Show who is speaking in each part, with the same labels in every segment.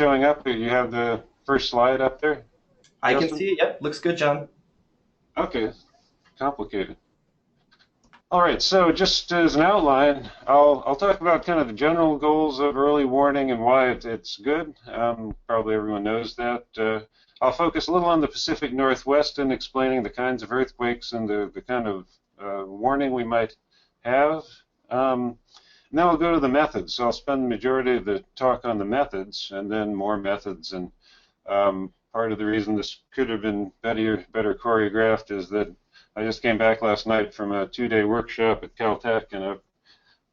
Speaker 1: showing up? You have the first slide up there,
Speaker 2: I can
Speaker 1: Justin?
Speaker 2: see it. Yep, looks good, John.
Speaker 1: Okay, complicated. All right, so just as an outline, I'll talk about kind of the general goals of early warning and why it's good. Probably everyone knows that. I'll focus a little on the Pacific Northwest and explaining the kinds of earthquakes and the kind of warning we might have. Now I'll go to the methods. So I'll spend the majority of the talk on the methods and then more methods. And part of the reason this could have been better choreographed is that I just came back last night from a 2-day workshop at Caltech, and I've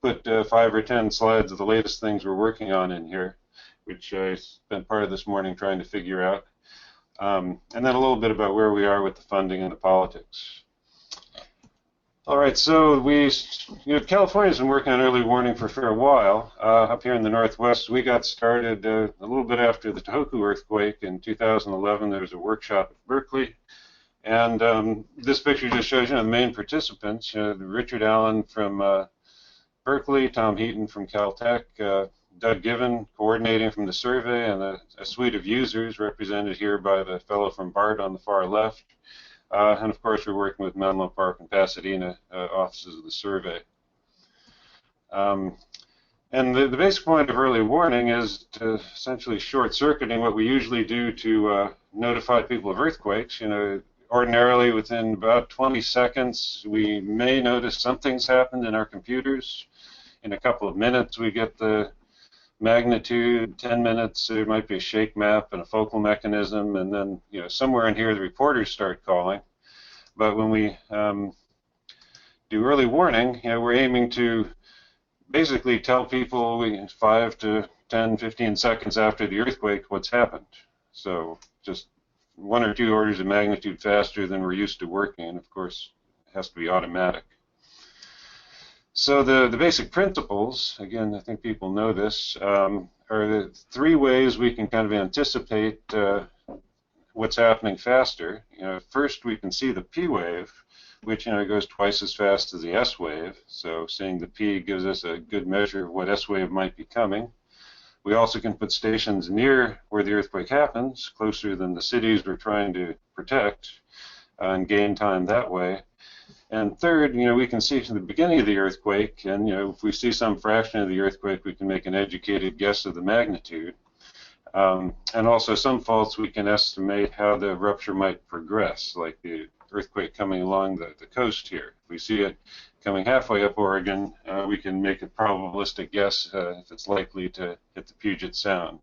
Speaker 1: put 5 or 10 slides of the latest things we're working on in here, which I spent part of this morning trying to figure out. And then a little bit about where we are with the funding and the politics. All right, so California's been working on early warning for a fair while. Up here in the Northwest, we got started a little bit after the Tohoku earthquake in 2011. There was a workshop at Berkeley. And this picture just shows you the main participants, Richard Allen from Berkeley, Tom Heaton from Caltech, Doug Given coordinating from the survey, and a suite of users represented here by the fellow from BART on the far left. And of course, we're working with Menlo Park and Pasadena offices of the survey. And the basic point of early warning is to essentially short-circuiting what we usually do to notify people of earthquakes. Ordinarily, within about 20 seconds, we may notice something's happened in our computers. In a couple of minutes, we get the magnitude. 10 minutes, there might be a shake map and a focal mechanism, and then somewhere in here, the reporters start calling. But when we do early warning, we're aiming to basically tell people 5 to 10, 15 seconds after the earthquake what's happened. So just 1 or 2 orders of magnitude faster than we're used to working, and of course it has to be automatic. So the basic principles, again, I think people know this, are the 3 ways we can kind of anticipate what's happening faster. First, we can see the P wave, which goes twice as fast as the S wave. So seeing the P gives us a good measure of what S wave might be coming. We also can put stations near where the earthquake happens, closer than the cities we're trying to protect, and gain time that way. And third, we can see from the beginning of the earthquake, and if we see some fraction of the earthquake, we can make an educated guess of the magnitude. And also some faults, we can estimate how the rupture might progress, like the earthquake coming along the coast here. If we see it coming halfway up Oregon, we can make a probabilistic guess if it's likely to hit the Puget Sound.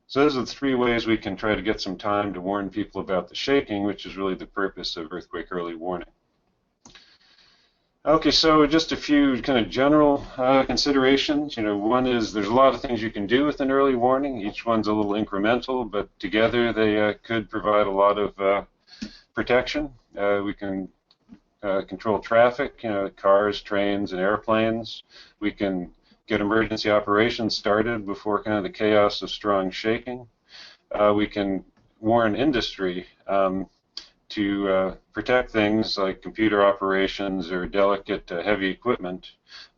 Speaker 1: So those are the 3 ways we can try to get some time to warn people about the shaking, which is really the purpose of earthquake early warning. Okay, so just a few kind of general considerations. One is there's a lot of things you can do with an early warning. Each one's a little incremental, but together they could provide a lot of protection. We can control traffic, cars, trains, and airplanes. We can get emergency operations started before kind of the chaos of strong shaking. We can warn industry to protect things like computer operations or delicate heavy equipment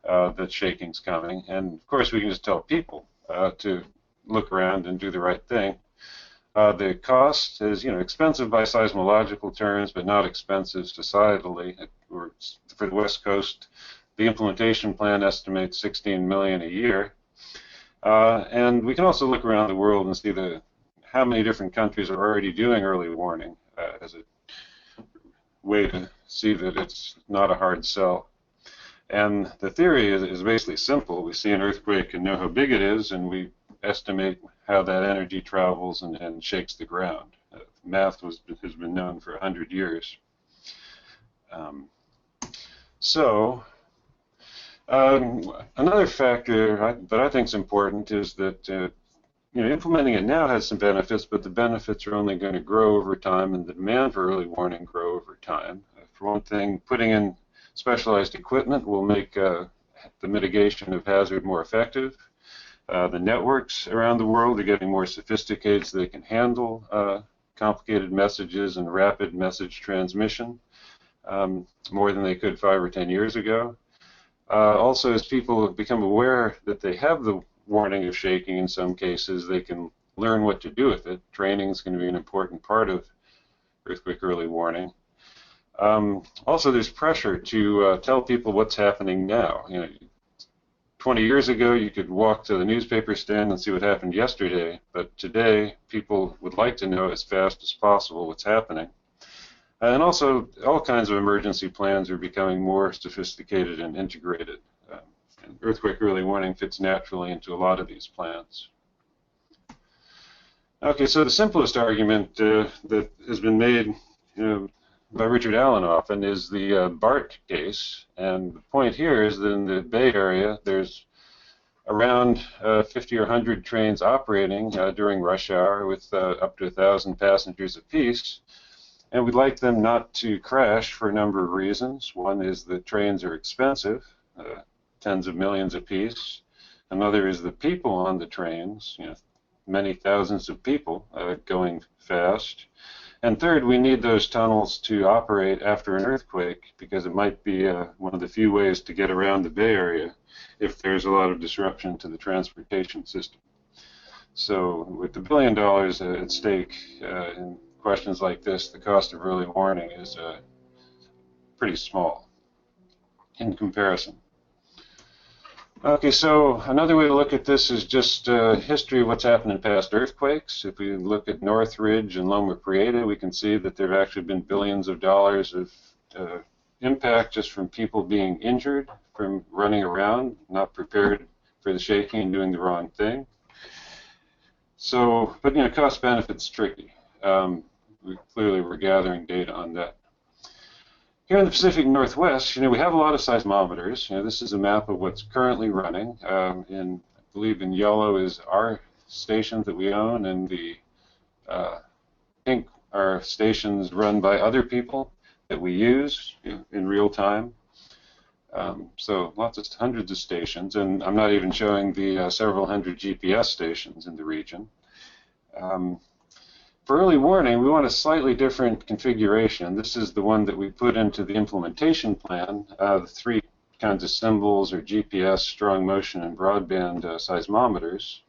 Speaker 1: that shaking's coming. And of course, we can just tell people to look around and do the right thing. The cost is, expensive by seismological terms, but not expensive societally. For the West Coast, the implementation plan estimates $16 million a year. And we can also look around the world and see how many different countries are already doing early warning as a way to see that it's not a hard sell. And the theory is basically simple. We see an earthquake and know how big it is, and we estimate how that energy travels and shakes the ground. Math has been known for 100 years. Another factor that I think is important is that implementing it now has some benefits, but the benefits are only going to grow over time, and the demand for early warning grow over time. For one thing, putting in specialized equipment will make the mitigation of hazard more effective. The networks around the world are getting more sophisticated so they can handle complicated messages and rapid message transmission more than they could 5 or 10 years ago. Also, as people have become aware that they have the warning of shaking in some cases. They can learn what to do with it. Training is going to be an important part of earthquake early warning. Also, there's pressure to tell people what's happening now. 20 years ago, you could walk to the newspaper stand and see what happened yesterday, but today, people would like to know as fast as possible what's happening. And also, all kinds of emergency plans are becoming more sophisticated and integrated. And earthquake early warning fits naturally into a lot of these plans. Okay, so the simplest argument that has been made by Richard Allen often is the BART case. And the point here is that in the Bay Area, there's around 50 or 100 trains operating during rush hour with up to 1,000 passengers apiece. And we'd like them not to crash for a number of reasons. One is the trains are expensive, tens of millions apiece. Another is the people on the trains, many thousands of people going fast. And third, we need those tunnels to operate after an earthquake because it might be one of the few ways to get around the Bay Area if there's a lot of disruption to the transportation system. So with the $1 billion at stake in questions like this, the cost of early warning is pretty small in comparison. Okay, so another way to look at this is just history of what's happened in past earthquakes. If we look at Northridge and Loma Prieta, we can see that there have actually been billions of dollars of impact just from people being injured, from running around, not prepared for the shaking and doing the wrong thing. So, but cost benefit's tricky. Clearly we're gathering data on that. Here in the Pacific Northwest, we have a lot of seismometers. This is a map of what's currently running. I believe in yellow is our stations that we own, and the pink are stations run by other people that we use in real time. So hundreds of stations, and I'm not even showing the several hundred GPS stations in the region. For early warning, we want a slightly different configuration. This is the one that we put into the implementation plan, the three kinds of symbols or GPS, strong motion, and broadband seismometers.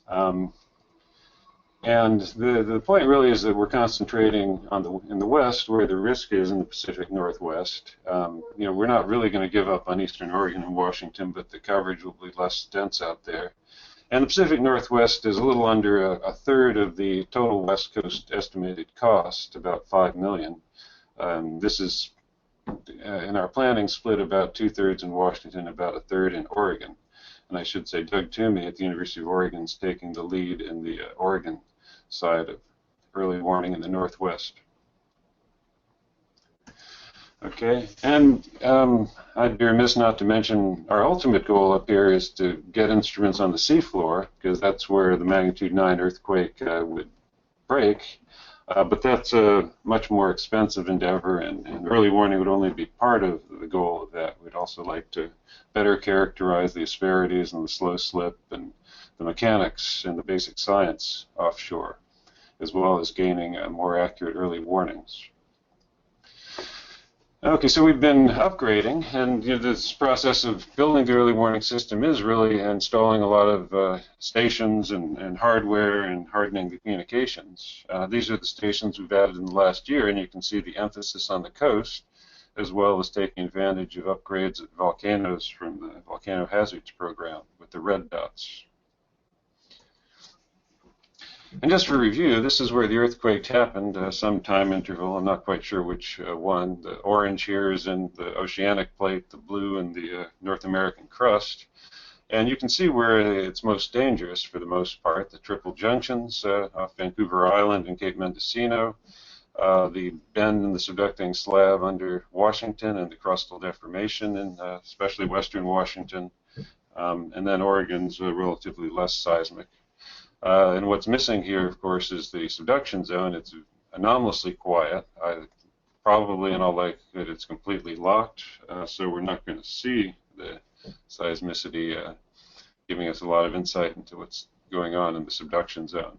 Speaker 1: And the point really is that we're concentrating on in the west where the risk is in the Pacific Northwest. We're not really going to give up on Eastern Oregon and Washington, but the coverage will be less dense out there. And the Pacific Northwest is a little under a third of the total West Coast estimated cost, about $5 million. This is, in our planning, split about 2/3 in Washington, about 1/3 in Oregon. And I should say Doug Toomey at the University of Oregon is taking the lead in the Oregon side of early warning in the Northwest. Okay, and I'd be remiss not to mention our ultimate goal up here is to get instruments on the seafloor, because that's where the magnitude 9 earthquake would break. But that's a much more expensive endeavor, and early warning would only be part of the goal of that. We'd also like to better characterize the asperities and the slow slip and the mechanics and the basic science offshore, as well as gaining more accurate early warnings. Okay, so we've been upgrading, and this process of building the early warning system is really installing a lot of stations and hardware and hardening the communications. These are the stations we've added in the last year, and you can see the emphasis on the coast, as well as taking advantage of upgrades at volcanoes from the Volcano Hazards Program with the red dots. And just for review, this is where the earthquake happened, some time interval. I'm not quite sure which one. The orange here is in the oceanic plate, the blue in the North American crust. And you can see where it's most dangerous for the most part. The triple junctions off Vancouver Island and Cape Mendocino, the bend in the subducting slab under Washington and the crustal deformation in especially western Washington, and then Oregon's relatively less seismic. And what's missing here, of course, is the subduction zone. It's anomalously quiet. Probably in all likelihood it's completely locked, so we're not going to see the seismicity giving us a lot of insight into what's going on in the subduction zone.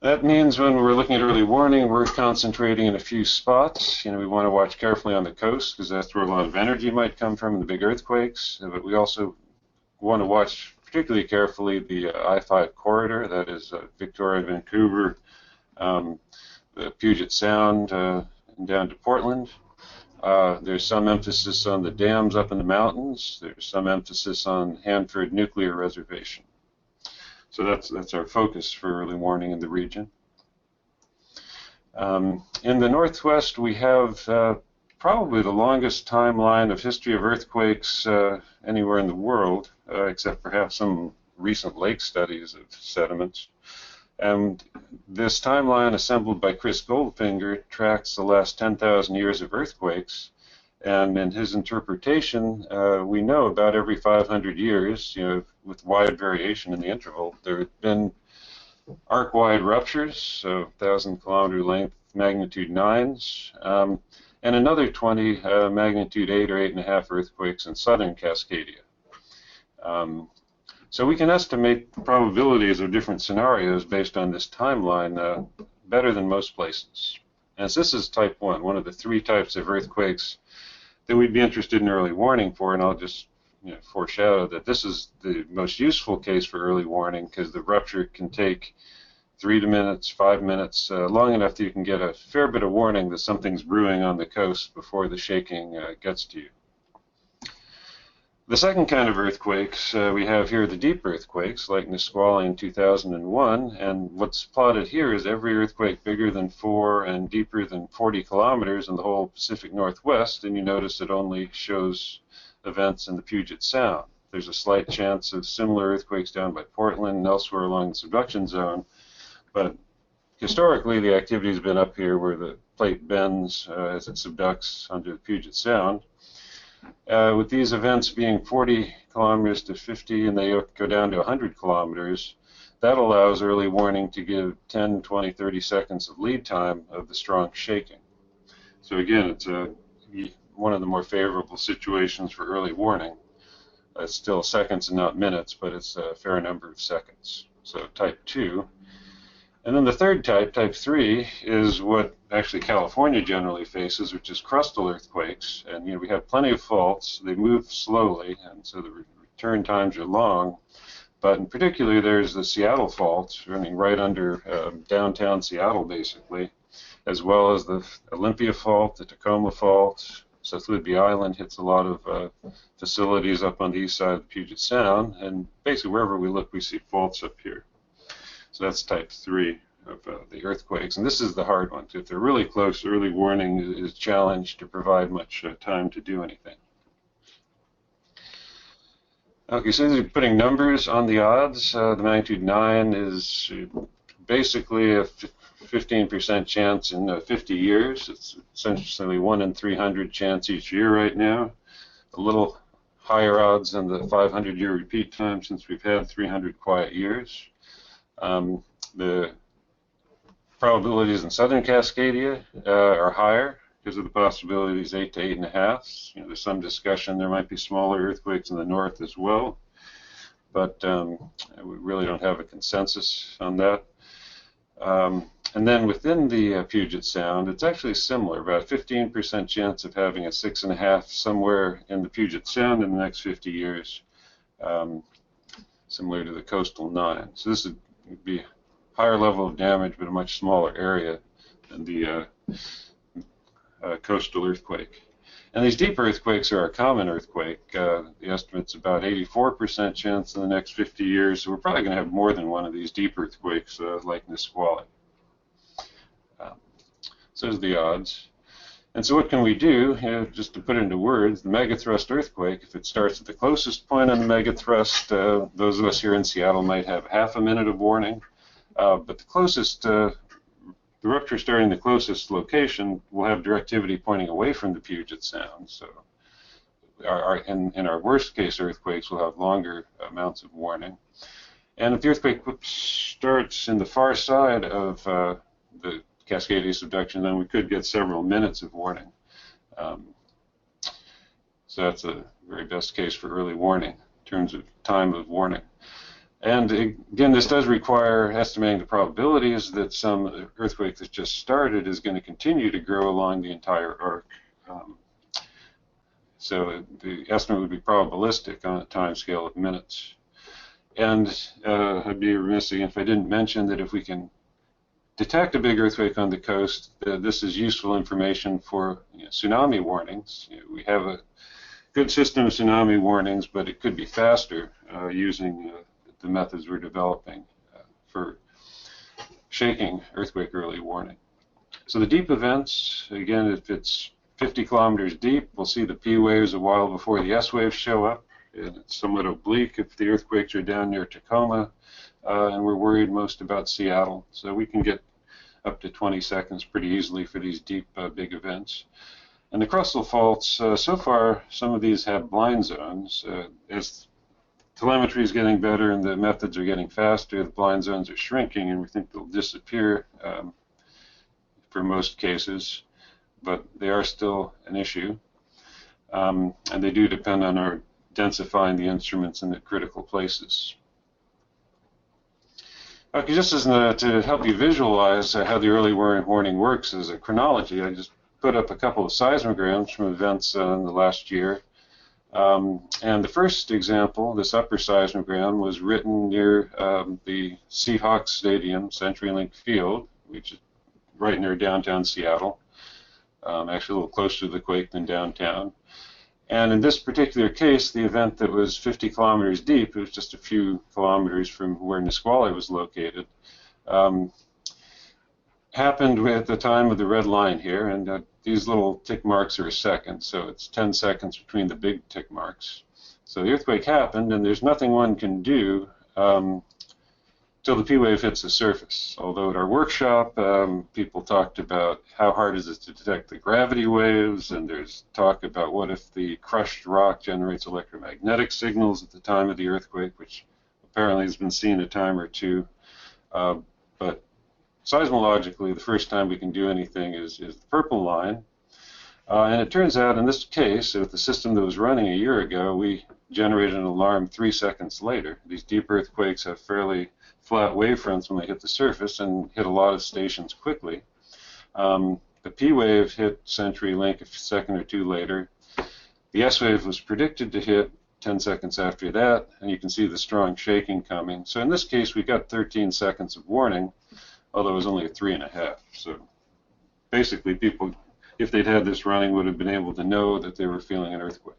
Speaker 1: That means when we're looking at early warning, we're concentrating in a few spots. We want to watch carefully on the coast because that's where a lot of energy might come from in the big earthquakes, but we also want to watch particularly carefully the I-5 corridor, that is Victoria, Vancouver, the Puget Sound, and down to Portland. There's some emphasis on the dams up in the mountains. There's some emphasis on Hanford Nuclear Reservation. So that's our focus for early warning in the region. In the Northwest, we have probably the longest timeline of history of earthquakes anywhere in the world, except perhaps some recent lake studies of sediments. And this timeline, assembled by Chris Goldfinger, tracks the last 10,000 years of earthquakes. And in his interpretation, we know about every 500 years, with wide variation in the interval, there have been arc-wide ruptures, so 1,000-kilometer length, magnitude 9s, and another 20 magnitude 8 or 8.5 earthquakes in southern Cascadia. So we can estimate the probabilities of different scenarios based on this timeline better than most places. And so this is type 1, one of the 3 types of earthquakes that we'd be interested in early warning for, and I'll just foreshadow that this is the most useful case for early warning because the rupture can take 3 minutes, 5 minutes, long enough that you can get a fair bit of warning that something's brewing on the coast before the shaking gets to you. The second kind of earthquakes we have here, the deep earthquakes, like Nisqually in 2001, and what's plotted here is every earthquake bigger than 4 and deeper than 40 kilometers in the whole Pacific Northwest, and you notice it only shows events in the Puget Sound. There's a slight chance of similar earthquakes down by Portland and elsewhere along the subduction zone, but historically the activity has been up here where the plate bends as it subducts under the Puget Sound. With these events being 40 kilometers to 50 and they go down to 100 kilometers, that allows early warning to give 10, 20, 30 seconds of lead time of the strong shaking. So again, it's one of the more favorable situations for early warning. It's still seconds and not minutes, but it's a fair number of seconds. So type 2. And then the third type, type 3, is what actually California generally faces, which is crustal earthquakes. And we have plenty of faults. They move slowly, and so the return times are long. But in particular, there's the Seattle fault running right under downtown Seattle, basically, as well as the Olympia fault, the Tacoma fault. South Whidbey Island hits a lot of facilities up on the east side of the Puget Sound, and basically wherever we look, we see faults up here. So that's type 3 of the earthquakes, and this is the hard one. If they're really close, early warning is challenged to provide much time to do anything. Okay, so these are putting numbers on the odds. The magnitude 9 is basically a 15% chance in 50 years. It's essentially 1 in 300 chance each year right now. A little higher odds than the 500-year repeat time since we've had 300 quiet years. The probabilities in southern Cascadia are higher because of the possibilities 8 to 8.5. There's some discussion there might be smaller earthquakes in the north as well, but we really don't have a consensus on that. And then within the Puget Sound, it's actually similar, about a 15% chance of having a 6.5 somewhere in the Puget Sound in the next 50 years, similar to the coastal 9. So this would be a higher level of damage, but a much smaller area than the coastal earthquake. And these deep earthquakes are a common earthquake. The estimate's about 84% chance in the next 50 years, so we're probably going to have more than one of these deep earthquakes like Nisqually. So there's the odds. And so what can we do? Just to put it into words, the megathrust earthquake, if it starts at the closest point on the megathrust, those of us here in Seattle might have half a minute of warning. But the closest, the rupture starting the closest location will have directivity pointing away from the Puget Sound. So in our worst case earthquakes, we'll have longer amounts of warning. And if the earthquake starts in the far side of the Cascadia subduction, then we could get several minutes of warning. So that's a very best case for early warning in terms of time of warning. And again, this does require estimating the probabilities that some earthquake that's just started is going to continue to grow along the entire arc. So the estimate would be probabilistic on a time scale of minutes. And I'd be remiss if I didn't mention that if we can detect a big earthquake on the coast, this is useful information for tsunami warnings. We have a good system of tsunami warnings, but it could be faster using the methods we're developing for shaking earthquake early warning. So the deep events, again, if it's 50 kilometers deep, we'll see the P waves a while before the S waves show up. And it's somewhat oblique if the earthquakes are down near Tacoma, and we're worried most about Seattle. So we can get up to 20 seconds pretty easily for these deep, big events. And the crustal faults, so far, some of these have blind zones. As telemetry is getting better and the methods are getting faster, the blind zones are shrinking, and we think they'll disappear for most cases, but they are still an issue. And they do depend on our densifying the instruments in the critical places. Okay, just as to help you visualize how the early warning works as a chronology, I just put up a couple of seismograms from events in the last year. And the first example, this upper seismogram, was written near the Seahawks Stadium, CenturyLink Field, which is right near downtown Seattle, actually a little closer to the quake than downtown. And in this particular case, the event that was 50 kilometers deep, it was just a few kilometers from where Nisqually was located, happened at the time of the red line here, and these little tick marks are a second, so it's 10 seconds between the big tick marks. So the earthquake happened, and there's nothing one can do till the P wave hits the surface. Although at our workshop, people talked about how hard is it to detect the gravity waves, and there's talk about what if the crushed rock generates electromagnetic signals at the time of the earthquake, which apparently has been seen a time or two. But seismologically, the first time we can do anything is the purple line. And it turns out in this case, with the system that was running a year ago, we generated an alarm 3 seconds later. These deep earthquakes have fairly flat wavefronts when they hit the surface and hit a lot of stations quickly. The P wave hit CenturyLink a second or two later. The S wave was predicted to hit 10 seconds after that, and you can see the strong shaking coming. So in this case, we got 13 seconds of warning, although it was only a 3.5. So basically, people, if they'd had this running, would have been able to know that they were feeling an earthquake.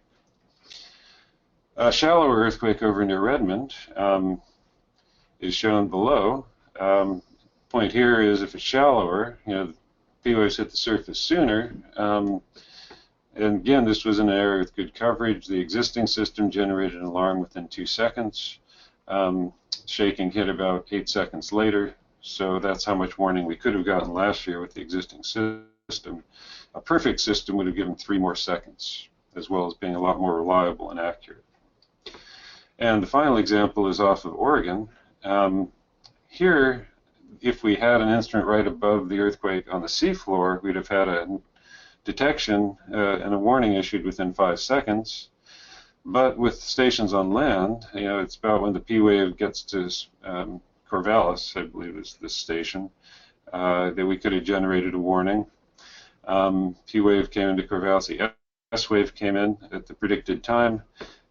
Speaker 1: A shallower earthquake over near Redmond is shown below. Point here is if it's shallower, the P waves hit the surface sooner. And again, this was in an area with good coverage. The existing system generated an alarm within 2 seconds. Shaking hit about 8 seconds later. So that's how much warning we could have gotten last year with the existing system. A perfect system would have given 3 more seconds, as well as being a lot more reliable and accurate. And the final example is off of Oregon. Here, if we had an instrument right above the earthquake on the seafloor, we'd have had a detection and a warning issued within 5 seconds. But with stations on land, it's about when the P wave gets to Corvallis, I believe is this station, that we could have generated a warning. P wave came into Corvallis, the S wave came in at the predicted time,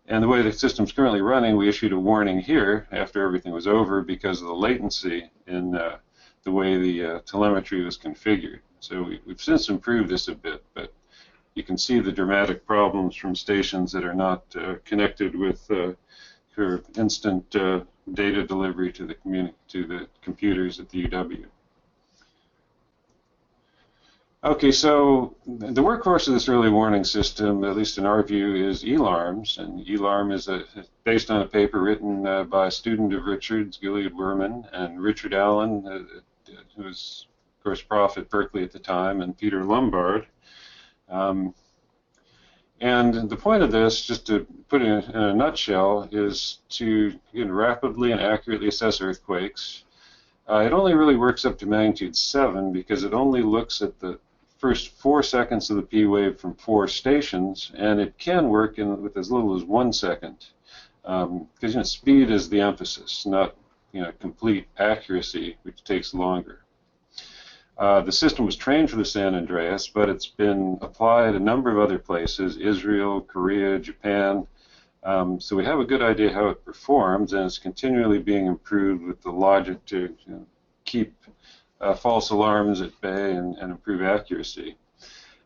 Speaker 1: and the way the system's currently running, we issued a warning here after everything was over because of the latency in the way the telemetry was configured. So we've since improved this a bit, but you can see the dramatic problems from stations that are not connected with instant data delivery to the computers at the UW. Okay, so the workhorse of this early warning system, at least in our view, is ELARMS, and ELARM is based on a paper written by a student of Richard's, Gilead Werman, and Richard Allen, who was, of course, prof at Berkeley at the time, and Peter Lombard. And the point of this, just to put it in a nutshell, is to rapidly and accurately assess earthquakes. It only really works up to magnitude 7 because it only looks at the first 4 seconds of the P wave from 4 stations, and it can work with as little as 1 second. Because speed is the emphasis, not complete accuracy, which takes longer. The system was trained for the San Andreas, but it's been applied a number of other places, Israel, Korea, Japan. So we have a good idea how it performs, and it's continually being improved with the logic to keep false alarms at bay and improve accuracy.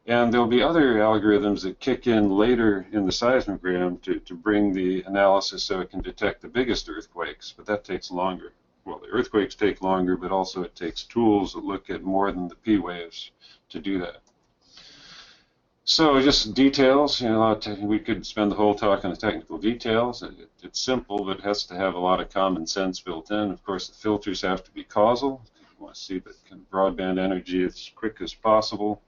Speaker 1: And there'll be other algorithms that kick in later in the seismogram to bring the analysis so it can detect the biggest earthquakes, but that takes longer. Well, the earthquakes take longer, but also it takes tools that look at more than the P waves to do that. So just details, we could spend the whole talk on the technical details. It's simple, but it has to have a lot of common sense built in. Of course, the filters have to be causal. You want to see the kind of broadband energy as quick as possible.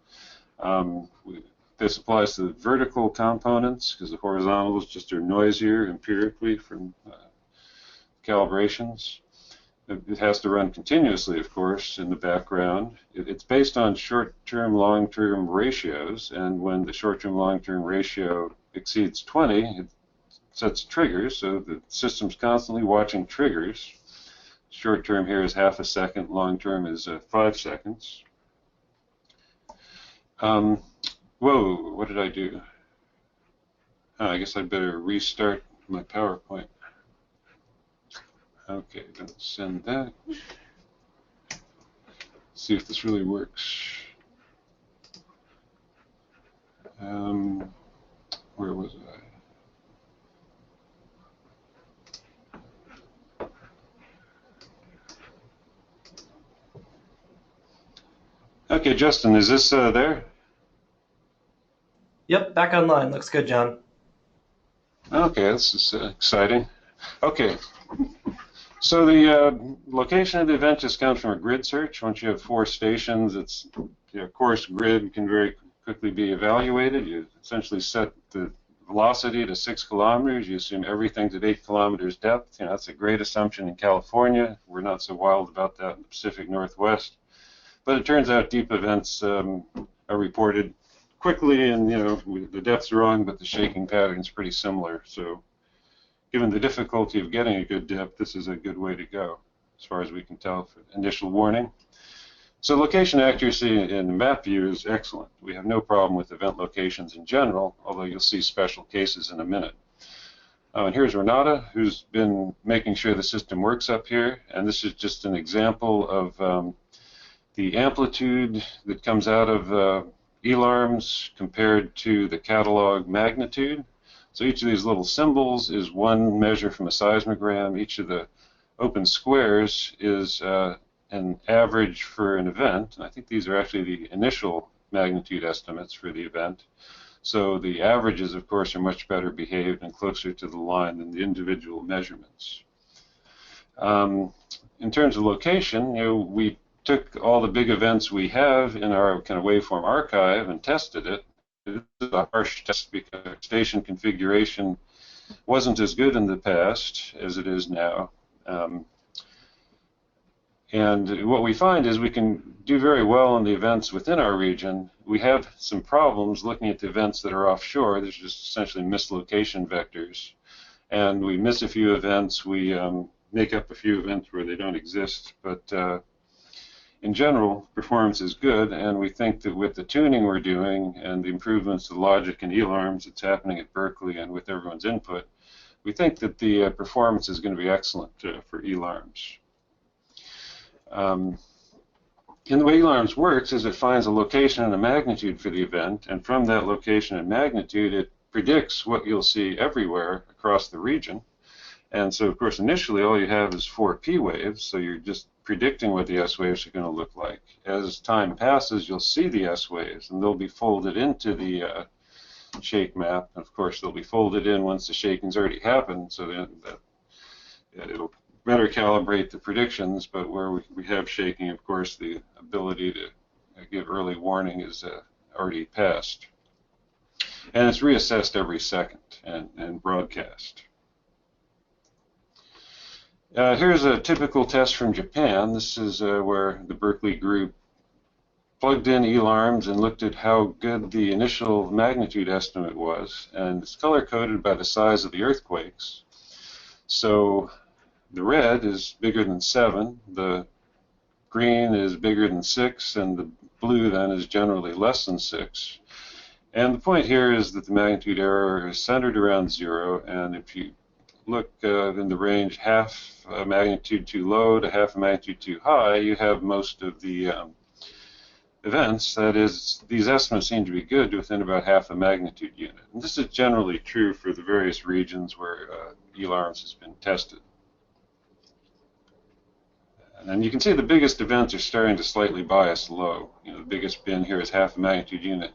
Speaker 1: This applies to the vertical components because the horizontals just are noisier empirically from calibrations. It has to run continuously, of course, in the background. It's based on short-term, long-term ratios, and when the short-term, long-term ratio exceeds 20, it sets triggers, so the system's constantly watching triggers. Short-term here is half a second, long-term is 5 seconds. Whoa, what did I do? I guess I'd better restart my PowerPoint. Okay, let's send that. See if this really works. Where was I? Okay, Justin, is this there?
Speaker 2: Yep, back online. Looks good, John.
Speaker 1: Okay, this is exciting. Okay, so the location of the event just comes from a grid search. Once you have 4 stations, it's coarse grid can very quickly be evaluated. You essentially set the velocity to 6 kilometers. You assume everything's at 8 kilometers depth. That's a great assumption in California. We're not so wild about that in the Pacific Northwest. But it turns out deep events are reported quickly, and the depth's wrong, but the shaking pattern's pretty similar. So given the difficulty of getting a good depth, this is a good way to go, as far as we can tell for initial warning. So location accuracy in map view is excellent. We have no problem with event locations in general, although you'll see special cases in a minute. And here's Renata, who's been making sure the system works up here, and this is just an example of the amplitude that comes out of ELARMs compared to the catalog magnitude. So each of these little symbols is one measure from a seismogram. Each of the open squares is an average for an event. And I think these are actually the initial magnitude estimates for the event. So the averages, of course, are much better behaved and closer to the line than the individual measurements. In terms of location, we took all the big events we have in our kind of waveform archive and tested it. This is a harsh test because station configuration wasn't as good in the past as it is now. And what we find is we can do very well in the events within our region. We have some problems looking at the events that are offshore. There's just essentially mislocation vectors. And we miss a few events. We make up a few events where they don't exist. But in general, performance is good, and we think that with the tuning we're doing and the improvements to logic and ELARMs that's happening at Berkeley and with everyone's input, we think that the performance is going to be excellent for ELARMs. And the way ELARMs works is it finds a location and a magnitude for the event, and from that location and magnitude, it predicts what you'll see everywhere across the region. And so, of course, initially all you have is 4 P waves, so you're just predicting what the S waves are going to look like. As time passes, you'll see the S waves, and they'll be folded into the shake map. And of course, they'll be folded in once the shaking's already happened, so that it'll better calibrate the predictions. But where we have shaking, of course, the ability to give early warning is already passed. And it's reassessed every second and broadcast. Here's a typical test from Japan. This is where the Berkeley group plugged in ELARMs and looked at how good the initial magnitude estimate was. And it's color-coded by the size of the earthquakes. So the red is bigger than 7. The green is bigger than 6, and the blue then is generally less than 6. And the point here is that the magnitude error is centered around 0, and if you look in the range half a magnitude too low to half a magnitude too high, you have most of the events. That is, these estimates seem to be good within about half a magnitude unit. And this is generally true for the various regions where ELARMS has been tested. And you can see the biggest events are starting to slightly bias low. The biggest bin here is half a magnitude unit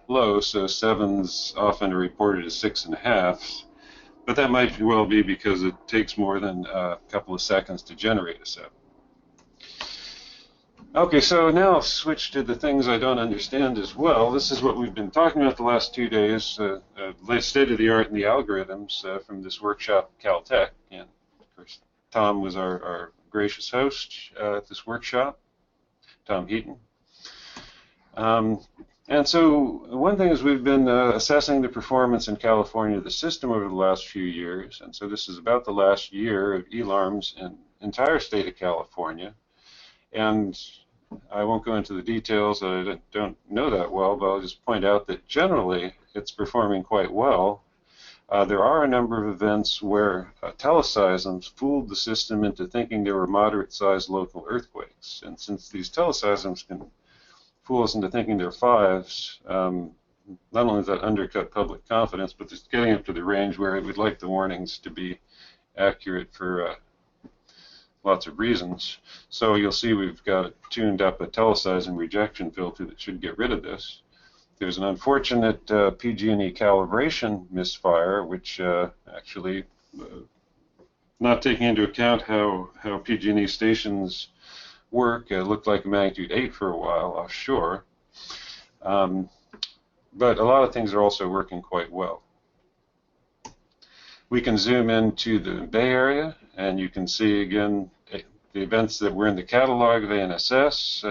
Speaker 1: low, so 7's often are reported as 6.5. But that might well be because it takes more than a couple of seconds to generate a 7. Okay, so now I'll switch to the things I don't understand as well. This is what we've been talking about the last 2 days, state of the art in the algorithms from this workshop at Caltech. And of course, Tom was our gracious host at this workshop, Tom Heaton. And so one thing is we've been assessing the performance in California of the system over the last few years. And so this is about the last year of ELARMS in the entire state of California. And I won't go into the details. I don't know that well, but I'll just point out that generally it's performing quite well. There are a number of events where teleseisms fooled the system into thinking there were moderate-sized local earthquakes. And since these teleseisms can fool us into thinking they're 5s, not only does that undercut public confidence, but it's getting up to the range where we'd like the warnings to be accurate for lots of reasons. So you'll see we've got tuned up a teleseism rejection filter that should get rid of this. There's an unfortunate PG&E calibration misfire, which actually, not taking into account how PG&E stations work, looked like a magnitude 8 for a while offshore. But a lot of things are also working quite well. We can zoom into the Bay Area, and you can see again the events that were in the catalog of ANSS,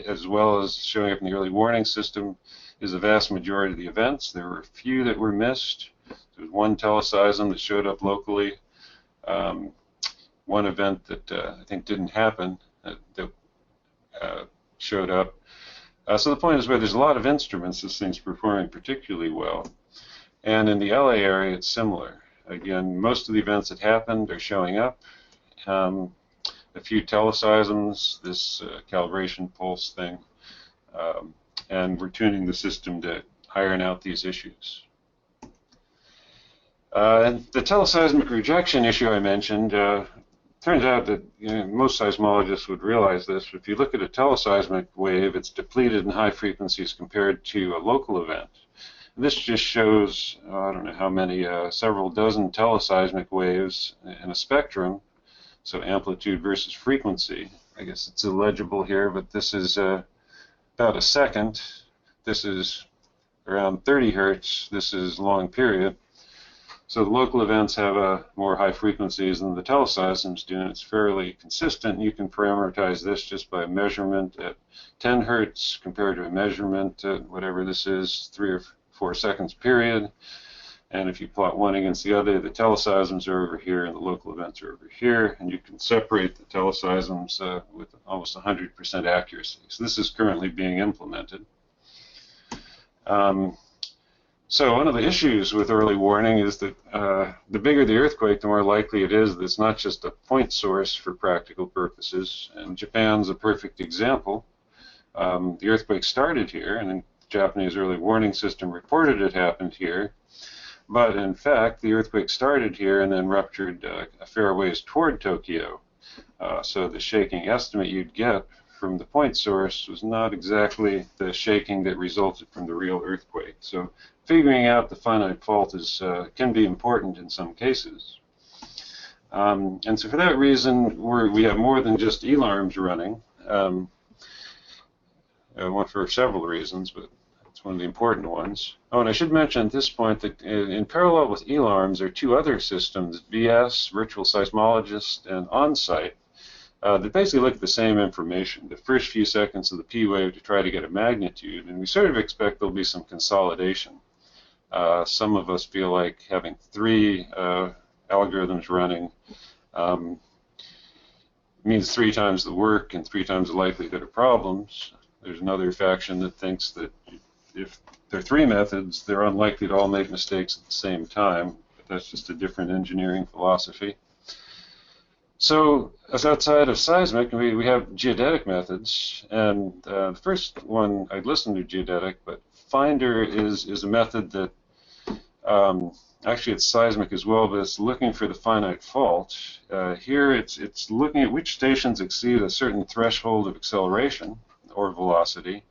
Speaker 1: as well as showing up in the early warning system, is the vast majority of the events. There were a few that were missed. There was one teleseism that showed up locally, one event that I think didn't happen that showed up. So the point is where there's a lot of instruments, this thing's performing particularly well. And in the LA area, it's similar. Again, most of the events that happened are showing up. A few teleseisms, this calibration pulse thing, and we're tuning the system to iron out these issues. And the teleseismic rejection issue I mentioned, turns out that most seismologists would realize this. If you look at a teleseismic wave, it's depleted in high frequencies compared to a local event. This just shows, I don't know how many, several dozen teleseismic waves in a spectrum, so amplitude versus frequency. I guess it's illegible here, but this is about a second. This is around 30 hertz. This is long period. So the local events have more high frequencies than the teleseisms do, and it's fairly consistent. You can parameterize this just by a measurement at 10 hertz compared to a measurement at whatever this is, 3 or 4 seconds period. And if you plot one against the other, the teleseisms are over here and the local events are over here, and you can separate the teleseisms with almost 100% accuracy. So this is currently being implemented. So one of the issues with early warning is that the bigger the earthquake, the more likely it is that it's not just a point source for practical purposes. And Japan's a perfect example. The earthquake started here, and the Japanese early warning system reported it happened here. But in fact, the earthquake started here and then ruptured a fair ways toward Tokyo. So the shaking estimate you'd get from the point source was not exactly the shaking that resulted from the real earthquake. So figuring out the finite fault is can be important in some cases. And so for that reason, we have more than just ELARMs running. One for several reasons, but it's one of the important ones. Oh, and I should mention at this point that in parallel with ELARMs, there are 2 other systems, VS, Virtual Seismologist, and OnSite, that basically look at the same information, the first few seconds of the P wave to try to get a magnitude, and we sort of expect there'll be some consolidation. Some of us feel like having 3 algorithms running means 3 times the work and 3 times the likelihood of problems. There's another faction that thinks that if there are 3 methods, they're unlikely to all make mistakes at the same time. But that's just a different engineering philosophy. So, as outside of seismic, we have geodetic methods, and the first one I'd listen to geodetic, but Finder is a method that actually it's seismic as well, but it's looking for the finite fault. Here it's looking at which stations exceed a certain threshold of acceleration or velocity,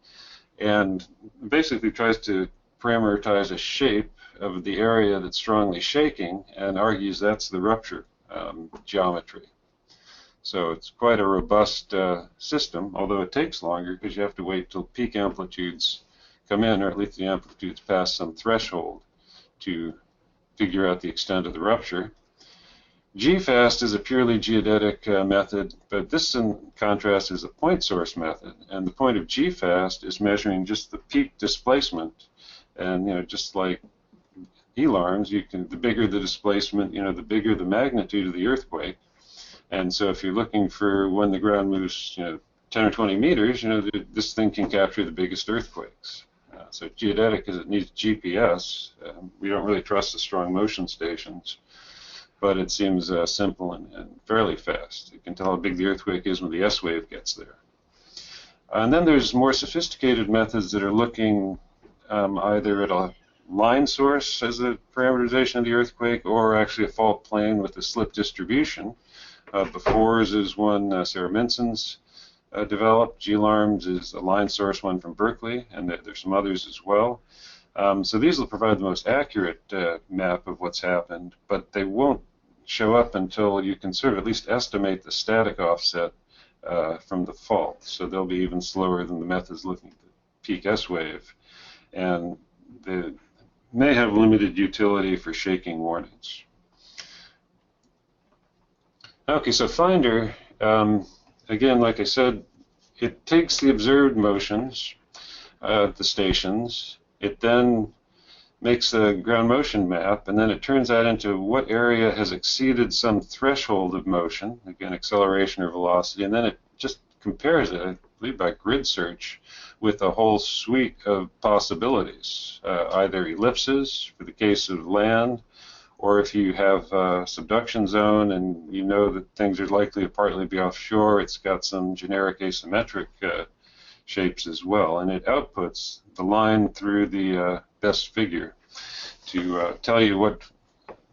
Speaker 1: and basically tries to parameterize a shape of the area that's strongly shaking and argues that's the rupture geometry. So it's quite a robust system, although it takes longer because you have to wait till peak amplitudes come in, or at least the amplitudes pass some threshold to figure out the extent of the rupture. GFAST is a purely geodetic method, but this, in contrast, is a point source method. And the point of GFAST is measuring just the peak displacement. And just like alarms, the bigger the displacement, the bigger the magnitude of the earthquake. And so if you're looking for when the ground moves, 10 or 20 meters, this thing can capture the biggest earthquakes. So geodetic, because it needs GPS, we don't really trust the strong motion stations, but it seems simple and fairly fast. It can tell how big the earthquake is when the S wave gets there. And then there's more sophisticated methods that are looking either at a line source as a parameterization of the earthquake, or actually a fault plane with a slip distribution. Befores is one Sarah Minson's developed. GLARMS is a line source one from Berkeley, and there's some others as well. So these will provide the most accurate map of what's happened, but they won't show up until you can sort of at least estimate the static offset from the fault. So they'll be even slower than the methods looking at the peak S wave, and they may have limited utility for shaking warnings. Okay, so Finder, again, like I said, it takes the observed motions at the stations. It then makes a ground motion map, and then it turns that into what area has exceeded some threshold of motion, again, acceleration or velocity, and then it just compares it, I believe by grid search, with a whole suite of possibilities, either ellipses for the case of land, or if you have a subduction zone and you know that things are likely to partly be offshore, it's got some generic asymmetric shapes as well, and it outputs the line through the best figure to tell you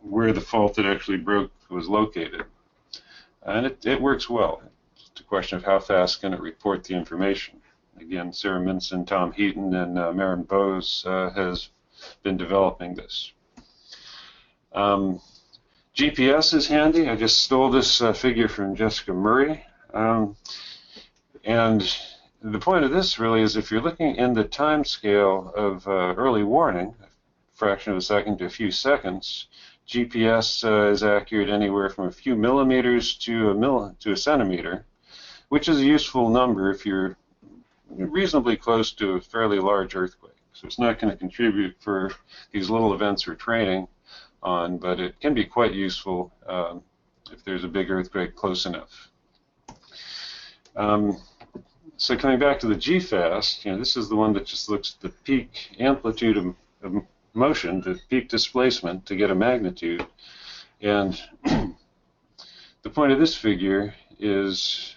Speaker 1: where the fault that actually broke was located. And it works well. It's a question of how fast can it report the information. Again, Sarah Minson, Tom Heaton, and Maren Bose has been developing this. GPS is handy. I just stole this figure from Jessica Murray. And the point of this really is if you're looking in the time scale of early warning, a fraction of a second to a few seconds, GPS is accurate anywhere from a few millimeters to a centimeter, which is a useful number if you're reasonably close to a fairly large earthquake. So it's not going to contribute for these little events we're training on, but it can be quite useful if there's a big earthquake close enough. So coming back to the GFAST, this is the one that just looks at the peak amplitude of motion, the peak displacement to get a magnitude. And the point of this figure is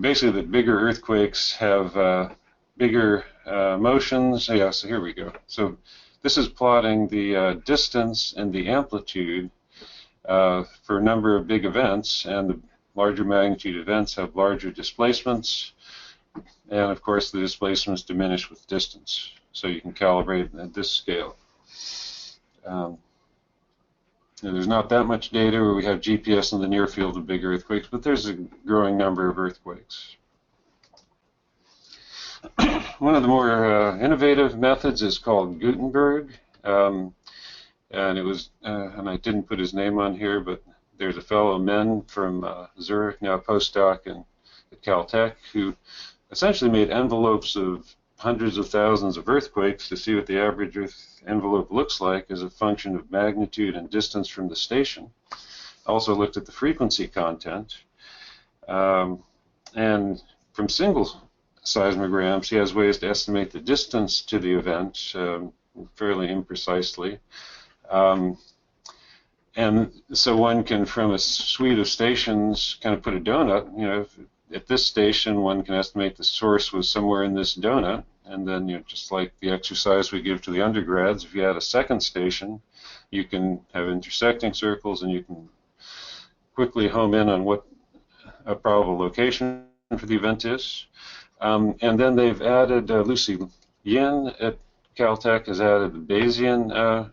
Speaker 1: basically that bigger earthquakes have bigger motions. Yeah, so here we go. So this is plotting the distance and the amplitude for a number of big events, and the larger magnitude events have larger displacements, and of course the displacements diminish with distance. So you can calibrate at this scale. There's not that much data where we have GPS in the near field of big earthquakes, but there's a growing number of earthquakes. One of the more innovative methods is called Gutenberg, and it was, and I didn't put his name on here, but there's a fellow Men from Zurich, now a postdoc at Caltech, who essentially made envelopes of hundreds of thousands of earthquakes to see what the average Earth envelope looks like as a function of magnitude and distance from the station. also looked at the frequency content. And from single seismograms, he has ways to estimate the distance to the event fairly imprecisely. And so one can, from a suite of stations, kind of put a donut. At this station, one can estimate the source was somewhere in this donut. And then, just like the exercise we give to the undergrads, if you add a second station, you can have intersecting circles, and you can quickly home in on what a probable location for the event is. And then they've added, Lucy Yin at Caltech has added the Bayesian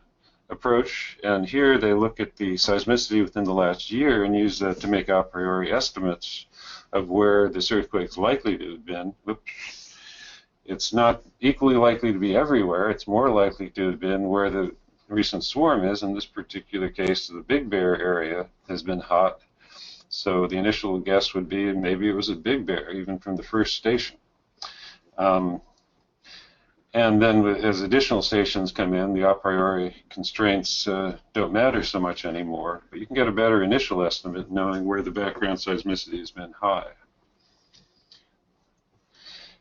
Speaker 1: approach, and here they look at the seismicity within the last year and use that to make a priori estimates of where this earthquake's likely to have been. It's not equally likely to be everywhere. It's more likely to have been where the recent swarm is. In this particular case, the Big Bear area has been hot. So the initial guess would be maybe it was at Big Bear, even from the first station. And then as additional stations come in, the a priori constraints don't matter so much anymore. But you can get a better initial estimate knowing where the background seismicity has been high.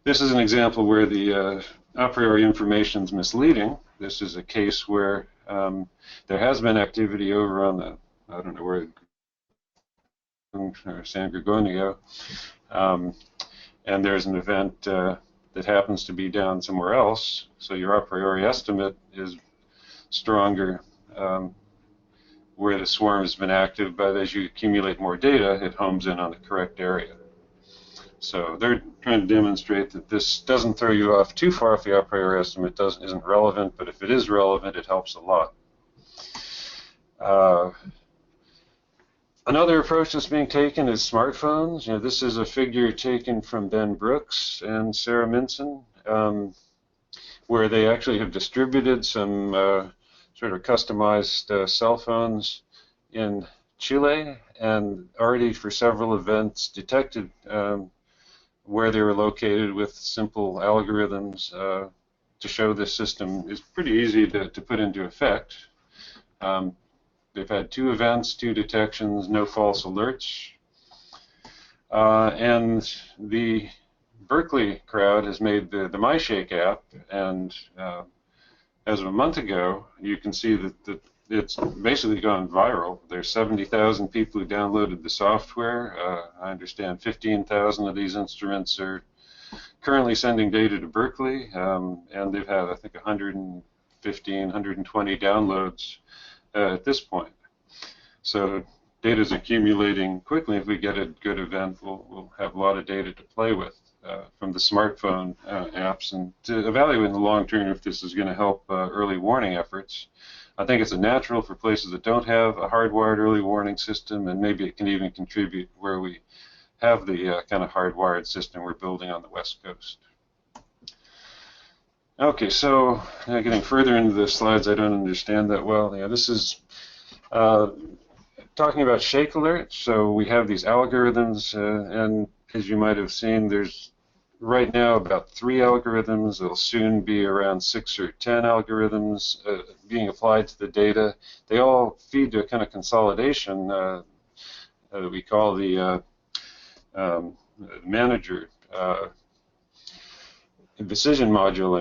Speaker 1: This is an example where the a priori information is misleading. This is a case where there has been activity over on the, I don't know where, or San Gregorio, and there's an event that happens to be down somewhere else, so your a priori estimate is stronger where the swarm has been active, but as you accumulate more data, it homes in on the correct area. So they're trying to demonstrate that this doesn't throw you off too far if the a priori estimate isn't relevant, but if it is relevant, it helps a lot. Another approach that's being taken is smartphones. This is a figure taken from Ben Brooks and Sarah Minson, where they actually have distributed some sort of customized cell phones in Chile, and already for several events detected where they were located with simple algorithms to show this system is pretty easy to put into effect. They've had 2 events, 2 detections, no false alerts. And the Berkeley crowd has made the MyShake app, and as of a month ago, you can see that it's basically gone viral. There's 70,000 people who downloaded the software. I understand 15,000 of these instruments are currently sending data to Berkeley, and they've had, I think, 115, 120 downloads at this point. So data is accumulating quickly. If we get a good event, we'll have a lot of data to play with from the smartphone apps, and to evaluate in the long term if this is going to help early warning efforts. I think it's a natural for places that don't have a hardwired early warning system, and maybe it can even contribute where we have the kind of hardwired system we're building on the West Coast. Okay, so getting further into the slides I don't understand that well. This is talking about shake alerts. So we have these algorithms, and as you might have seen, there's right now about 3 algorithms. There'll soon be around 6 or 10 algorithms being applied to the data. They all feed to a kind of consolidation that we call the manager decision module,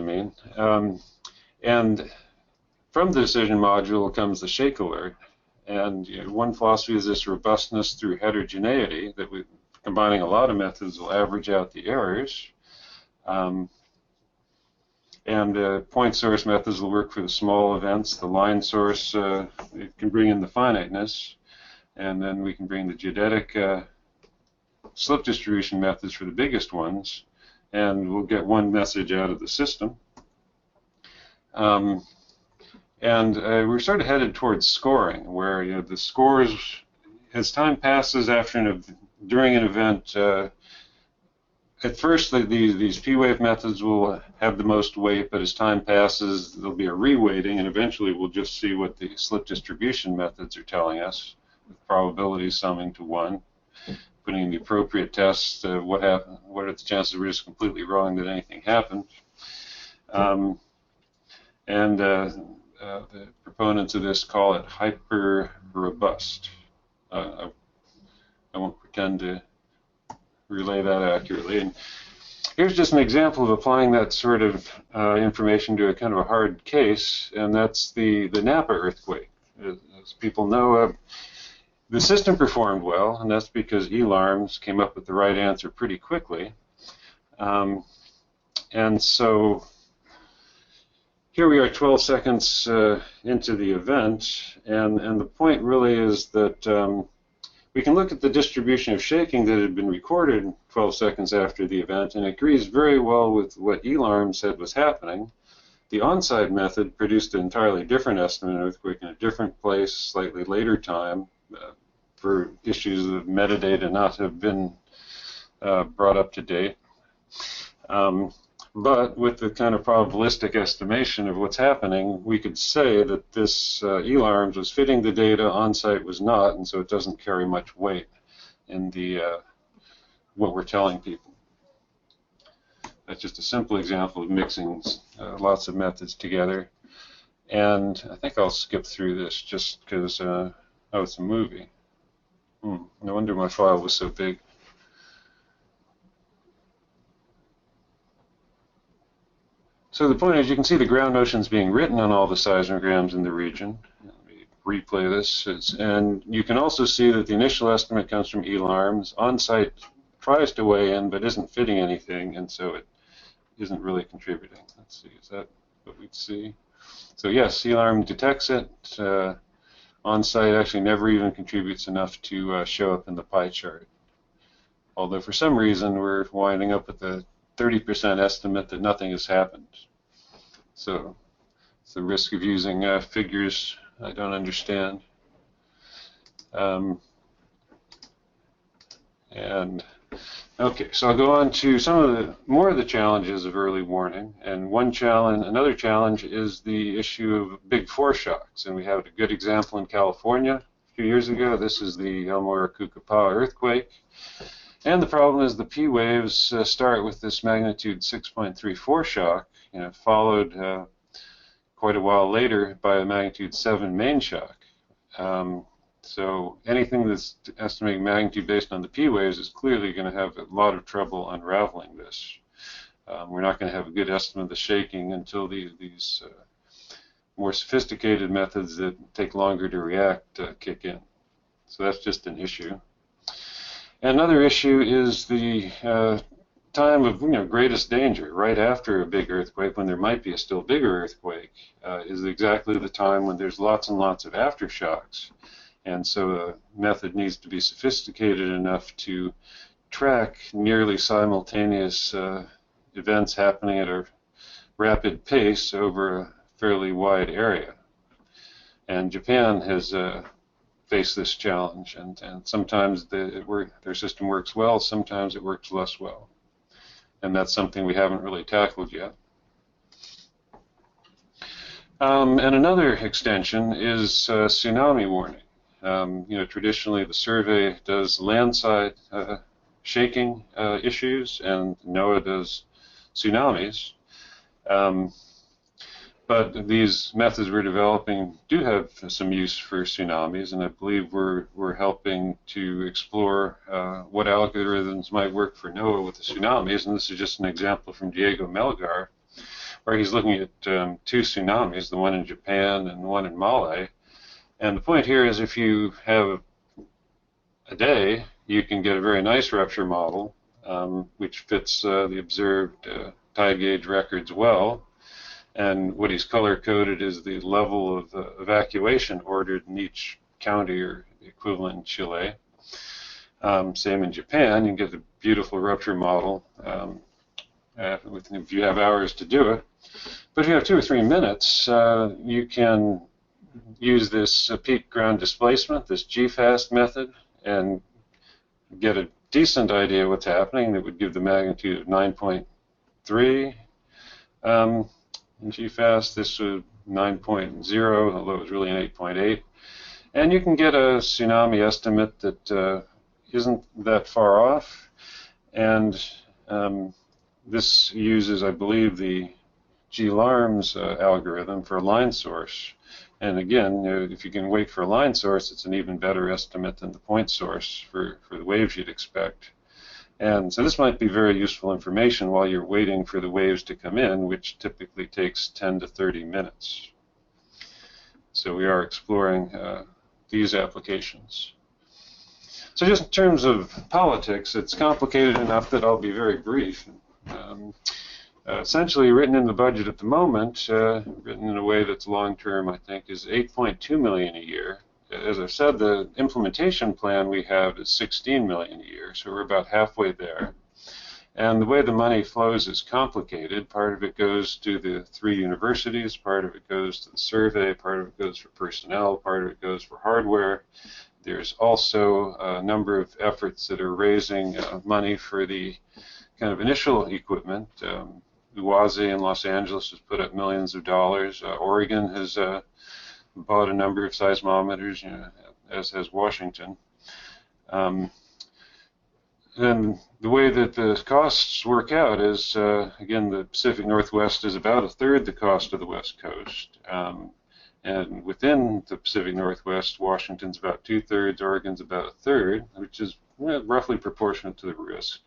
Speaker 1: and from the decision module comes the shake alert. And one philosophy is this robustness through heterogeneity, that we, combining a lot of methods, will average out the errors. And point source methods will work for the small events. The line source it can bring in the finiteness, and then we can bring the geodetic slip distribution methods for the biggest ones, and we'll get one message out of the system. And we're sort of headed towards scoring, where the scores, as time passes after during an event, at first these P-wave methods will have the most weight, but as time passes, there'll be a reweighting, and eventually we'll just see what the slip distribution methods are telling us, with probability summing to 1, putting in the appropriate tests. What are the chances we're just completely wrong that anything happened? The proponents of this call it hyper-robust. I, I won't pretend to relay that accurately. And here's just an example of applying that sort of information to a kind of a hard case, and that's the Napa earthquake. As people know, the system performed well, and that's because ELARMs came up with the right answer pretty quickly. And so here we are 12 seconds into the event, and the point really is that we can look at the distribution of shaking that had been recorded 12 seconds after the event, and it agrees very well with what ELARM said was happening. The on-site method produced an entirely different estimate of earthquake in a different place, slightly later time, for issues of metadata not have been brought up to date. But with the kind of probabilistic estimation of what's happening, we could say that this ELARMS was fitting the data, on-site was not, and so it doesn't carry much weight in the what we're telling people. That's just a simple example of mixing lots of methods together. And I think I'll skip through this just because, oh, it's a movie. No wonder my file was so big. So the point is, you can see the ground motions being written on all the seismograms in the region. Let me replay this. And you can also see that the initial estimate comes from ELARMS. On-site tries to weigh in, but isn't fitting anything, and so it isn't really contributing. Let's see, is that what we'd see? So yes, ELARM detects it. On-site actually never even contributes enough to show up in the pie chart. Although for some reason we're winding up with a 30% estimate that nothing has happened. So it's the risk of using figures I don't understand. Okay, so I'll go on to some of the more of the challenges of early warning. And another challenge is the issue of big foreshocks. And we have a good example in California a few years ago. This is the El Morro-Cucapao earthquake. And the problem is the P waves start with this magnitude 6.34 shock, followed quite a while later by a magnitude 7 main shock. So anything that's estimating magnitude based on the P waves is clearly going to have a lot of trouble unraveling this. We're not going to have a good estimate of the shaking until these more sophisticated methods that take longer to react kick in. So that's just an issue. Another issue is the time of greatest danger, right after a big earthquake, when there might be a still bigger earthquake, is exactly the time when there's lots and lots of aftershocks. And so a method needs to be sophisticated enough to track nearly simultaneous events happening at a rapid pace over a fairly wide area. And Japan has faced this challenge, and sometimes their system works well, sometimes it works less well. And that's something we haven't really tackled yet. And another extension is tsunami warning. Traditionally the survey does landside shaking issues, and NOAA does tsunamis. But these methods we're developing do have some use for tsunamis, and I believe we're helping to explore what algorithms might work for NOAA with the tsunamis. And this is just an example from Diego Melgar, where he's looking at two tsunamis, the one in Japan and the one in Mali. And the point here is if you have a day, you can get a very nice rupture model, which fits the observed tide gauge records well. And what he's color-coded is the level of evacuation ordered in each county or the equivalent in Chile. Same in Japan, you can get a beautiful rupture model if you have hours to do it. But if you have 2 or 3 minutes, you can use this peak ground displacement, this GFAST method, and get a decent idea of what's happening. That would give the magnitude of 9.3. In GFAST, this was 9.0, although it was really an 8.8. And you can get a tsunami estimate that isn't that far off. And this uses, I believe, the GLARMS algorithm for line source, And again, if you can wait for a line source, it's an even better estimate than the point source for the waves you'd expect. And so this might be very useful information while you're waiting for the waves to come in, which typically takes 10 to 30 minutes. So we are exploring these applications. So just in terms of politics, it's complicated enough that I'll be very brief. Essentially, written in the budget at the moment, written in a way that's long-term, I think, is $8.2 million a year. As I've said, the implementation plan we have is $16 million a year, so we're about halfway there. And the way the money flows is complicated. Part of it goes to the 3 universities, part of it goes to the survey, part of it goes for personnel, part of it goes for hardware. There's also a number of efforts that are raising money for the kind of initial equipment. UASI in Los Angeles has put up millions of dollars. Oregon has bought a number of seismometers, as has Washington. And the way that the costs work out is, again, the Pacific Northwest is about a third the cost of the West Coast. And within the Pacific Northwest, Washington's about 2/3, Oregon's about a third, which is roughly proportionate to the risk.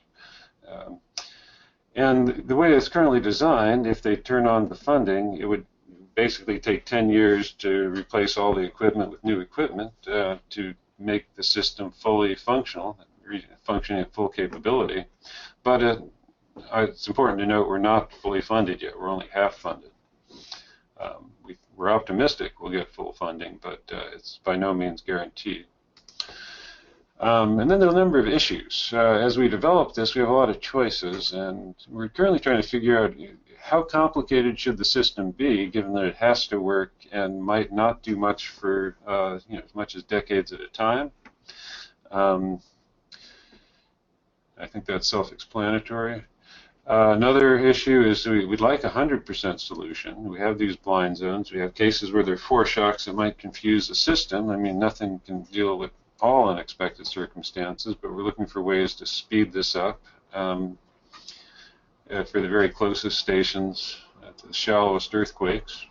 Speaker 1: And the way it's currently designed, if they turn on the funding, it would basically take 10 years to replace all the equipment with new equipment to make the system fully functional, functioning at full capability. But it's important to note we're not fully funded yet. We're only half funded. We're optimistic we'll get full funding, but it's by no means guaranteed. And then there are a number of issues. As we develop this, we have a lot of choices, and we're currently trying to figure out how complicated should the system be, given that it has to work and might not do much for as much as decades at a time. I think that's self-explanatory. Another issue is we'd like a 100% solution. We have these blind zones. We have cases where there are foreshocks that might confuse the system. I mean, nothing can deal with all unexpected circumstances, but we're looking for ways to speed this up for the very closest stations, at the shallowest earthquakes.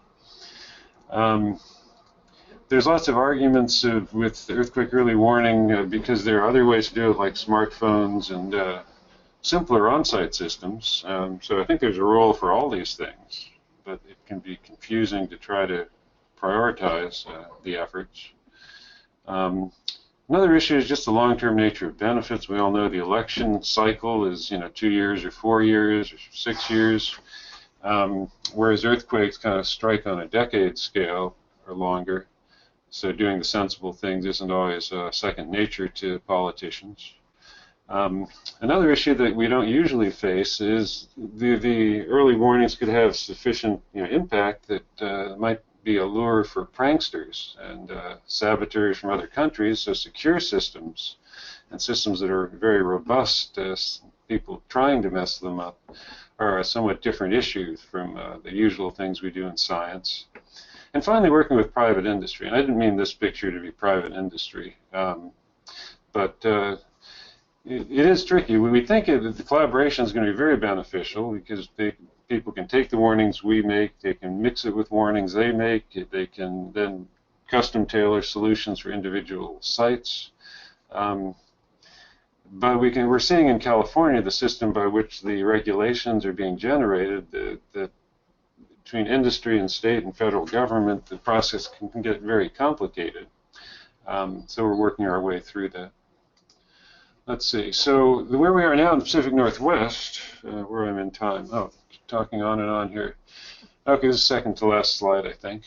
Speaker 1: There's lots of arguments with earthquake early warning because there are other ways to do it, like smartphones and simpler on-site systems. So I think there's a role for all these things, but it can be confusing to try to prioritize the efforts. Another issue is just the long-term nature of benefits. We all know the election cycle is 2 years or 4 years or 6 years, whereas earthquakes kind of strike on a decade scale or longer. So doing the sensible things isn't always second nature to politicians. Another issue that we don't usually face is the early warnings could have sufficient impact that might be a lure for pranksters and saboteurs from other countries. So secure systems and systems that are very robust, people trying to mess them up, are a somewhat different issue from the usual things we do in science. And finally, working with private industry. And I didn't mean this picture to be private industry, but it is tricky. We think that the collaboration is going to be very beneficial because people can take the warnings we make, they can mix it with warnings they make, they can then custom tailor solutions for individual sites. But we're seeing in California the system by which the regulations are being generated, that between industry and state and federal government, the process can get very complicated. So we're working our way through that. Let's see. So where we are now in the Pacific Northwest, where I'm in time. Oh, talking on and on here. Okay, this is second to last slide, I think.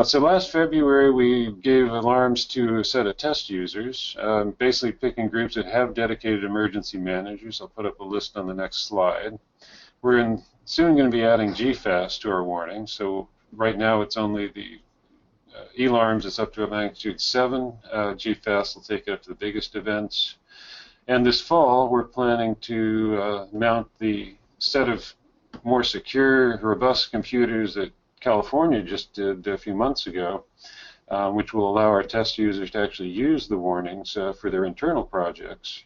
Speaker 1: So last February, we gave alarms to a set of test users, basically picking groups that have dedicated emergency managers. I'll put up a list on the next slide. We're soon going to be adding GFAS to our warning. So right now, it's only the E-alarms. It's up to a magnitude 7. GFAS will take it up to the biggest events. And this fall, we're planning to mount the set of more secure, robust computers that California just did a few months ago, which will allow our test users to actually use the warnings for their internal projects.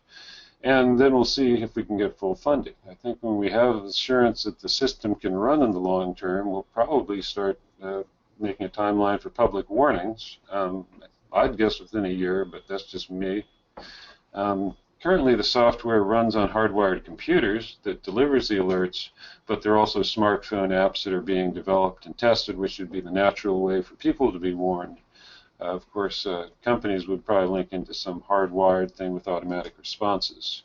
Speaker 1: And then we'll see if we can get full funding. I think when we have assurance that the system can run in the long term, we'll probably start making a timeline for public warnings. I'd guess within a year, but that's just me. Currently, the software runs on hardwired computers that delivers the alerts, but there are also smartphone apps that are being developed and tested, which would be the natural way for people to be warned. Of course, companies would probably link into some hardwired thing with automatic responses.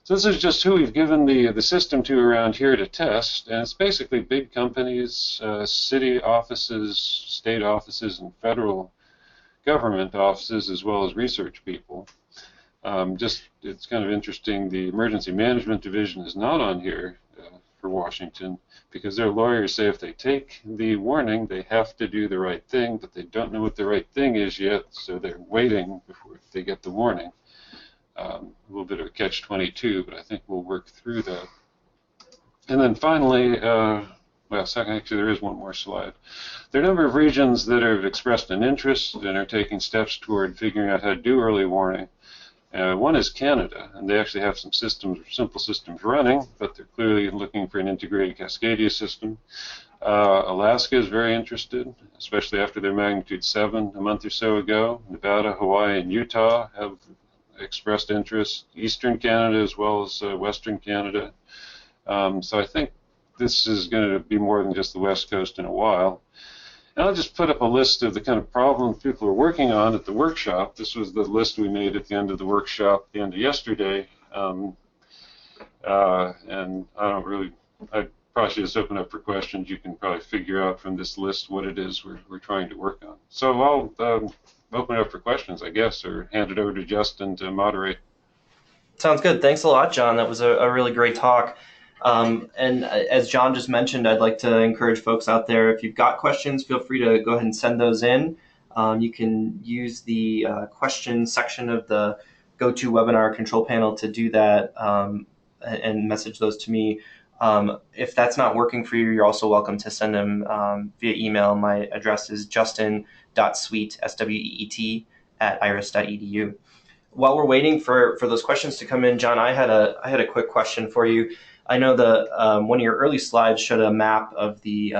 Speaker 1: So this is just who we've given the system to around here to test, and it's basically big companies, city offices, state offices, and federal government offices, as well as research people. It's kind of interesting, the Emergency Management Division is not on here for Washington because their lawyers say if they take the warning, they have to do the right thing, but they don't know what the right thing is yet, so they're waiting before they get the warning. A little bit of a catch-22, but I think we'll work through that. And then finally, actually there is one more slide. There are a number of regions that have expressed an interest and are taking steps toward figuring out how to do early warning. One is Canada, and they actually have some systems, simple systems running, but they're clearly looking for an integrated Cascadia system. Alaska is very interested, especially after their magnitude 7 a month or so ago. Nevada, Hawaii, and Utah have expressed interest. Eastern Canada as well as Western Canada. So I think this is going to be more than just the West Coast in a while. And I'll just put up a list of the kind of problems people are working on at the workshop. This was the list we made at the end of the workshop, at the end of yesterday. And I probably should just open up for questions. You can probably figure out from this list what it is we're trying to work on. So I'll open it up for questions, I guess, or hand it over to Justin to moderate.
Speaker 2: Sounds good. Thanks a lot, John. That was a really great talk. And as John just mentioned, I'd like to encourage folks out there, if you've got questions, feel free to go ahead and send those in. You can use the question section of the GoToWebinar control panel to do that and message those to me. If that's not working for you, you're also welcome to send them via email. My address is justin.sweet, S-W-E-E-T, @iris.edu. While we're waiting for those questions to come in, John, I had a quick question for you. I know one of your early slides showed a map of the